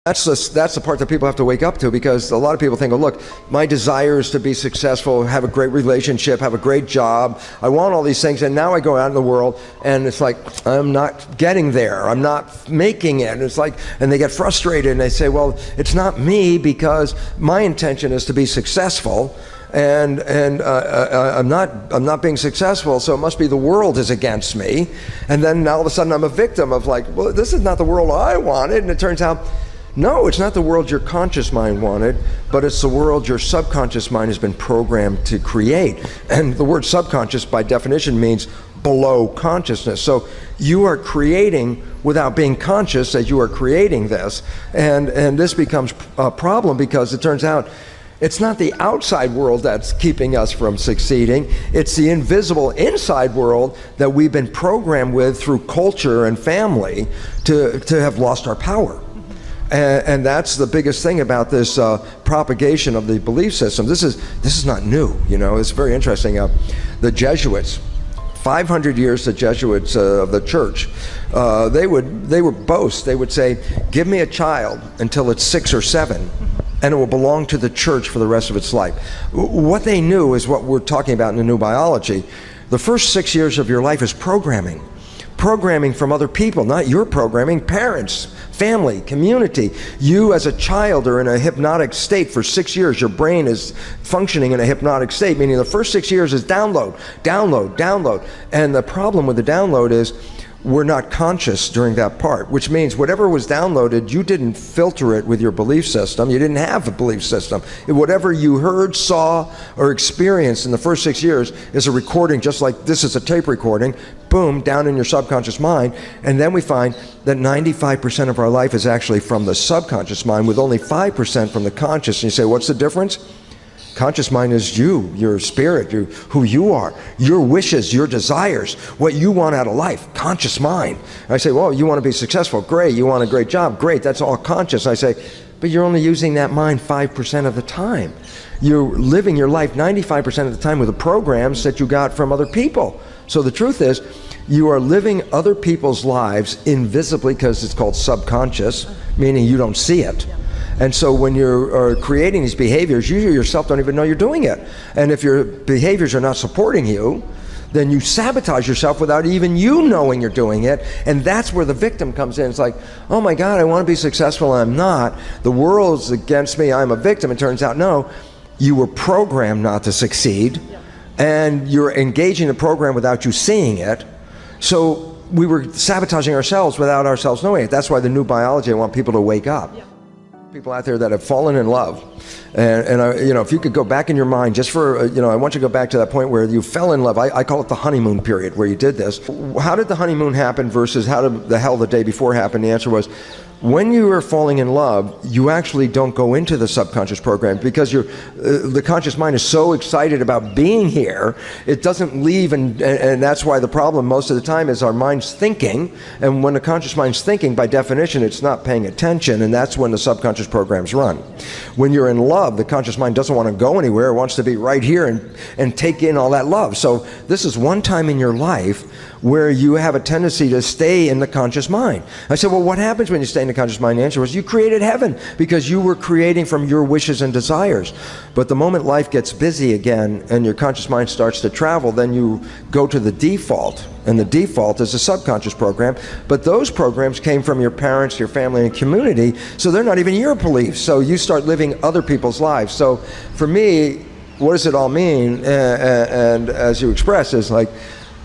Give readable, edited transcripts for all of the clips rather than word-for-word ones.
That's the part that people have to wake up to, because a lot of people think, oh, look, my desire is to be successful, have a great relationship, have a great job. I want all these things, and now I go out in the world, and it's like, I'm not getting there. I'm not making it. It's like, and they get frustrated, and they say, well, it's not me, because my intention is to be successful, and I'm not being successful, so it must be the world is against me. And then all of a sudden I'm a victim of, like, well, this is not the world I wanted, and it turns out, no, it's not the world your conscious mind wanted, but it's the world your subconscious mind has been programmed to create. And the word subconscious, by definition, means below consciousness. So you are creating without being conscious that you are creating this. And this becomes a problem, because it turns out it's not the outside world that's keeping us from succeeding. It's the invisible inside world that we've been programmed with through culture and family to have lost our power. And that's the biggest thing about this propagation of the belief system. This is not new, you know. It's very interesting. The Jesuits, 500 years, the Jesuits of the church, they would boast. They would say, "Give me a child until it's 6 or 7, and it will belong to the church for the rest of its life." What they knew is what we're talking about in the new biology. The first 6 years of your life is programming. Programming from other people, not your programming, parents, family, community. You as a child are in a hypnotic state for 6 years. Your brain is functioning in a hypnotic state, meaning the first 6 years is download, download, download. And the problem with the download is we're not conscious during that part, which means whatever was downloaded, you didn't filter it with your belief system. You didn't have a belief system. Whatever you heard, saw, or experienced in the first 6 years is a recording, just like this is a tape recording, boom, down in your subconscious mind. And then we find that 95% of our life is actually from the subconscious mind, with only 5% from the conscious. And you say, what's the difference? Conscious mind is you, your spirit, who you are, your wishes, your desires, what you want out of life, conscious mind. And I say, well, you want to be successful, great. You want a great job, great. That's all conscious. I say, but you're only using that mind 5% of the time. You're living your life 95% of the time with the programs that you got from other people. So the truth is, you are living other people's lives invisibly, because it's called subconscious, meaning you don't see it. And so when you're creating these behaviors, you yourself don't even know you're doing it. And if your behaviors are not supporting you, then you sabotage yourself without even you knowing you're doing it. And that's where the victim comes in. It's like, oh my God, I want to be successful, I'm not. The world's against me, I'm a victim. It turns out, no, you were programmed not to succeed, and you're engaging the program without you seeing it. So we were sabotaging ourselves without ourselves knowing it. That's why the new biology, I want people to wake up. People out there that have fallen in love, and you know, if you could go back in your mind just for, you know, I want you to go back to that point where you fell in love. I call it the honeymoon period, where you did this. How did the honeymoon happen versus how did the hell the day before happen? The answer was, when you are falling in love, you actually don't go into the subconscious program, because the conscious mind is so excited about being here, it doesn't leave, and that's why the problem most of the time is our mind's thinking. And when the conscious mind's thinking, by definition, it's not paying attention, and that's when the subconscious programs run. When you're in love, the conscious mind doesn't want to go anywhere. It wants to be right here and take in all that love. So this is one time in your life where you have a tendency to stay in the conscious mind. I said, well, what happens when you stay in the conscious mind? The answer was, you created heaven, because you were creating from your wishes and desires. But the moment life gets busy again and your conscious mind starts to travel, then you go to the default, and the default is a subconscious program. But those programs came from your parents, your family, and community, so they're not even your beliefs. So you start living other people's lives. So for me, what does it all mean? And as you express, is like,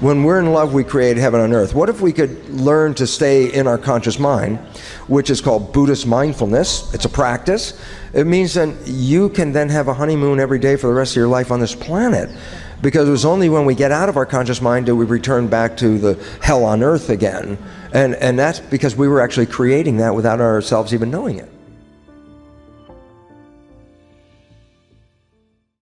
when we're in love, we create heaven on earth. What if we could learn to stay in our conscious mind, which is called Buddhist mindfulness? It's a practice. It means that you can then have a honeymoon every day for the rest of your life on this planet. Because it was only when we get out of our conscious mind do we return back to the hell on earth again. And that's because we were actually creating that without ourselves even knowing it.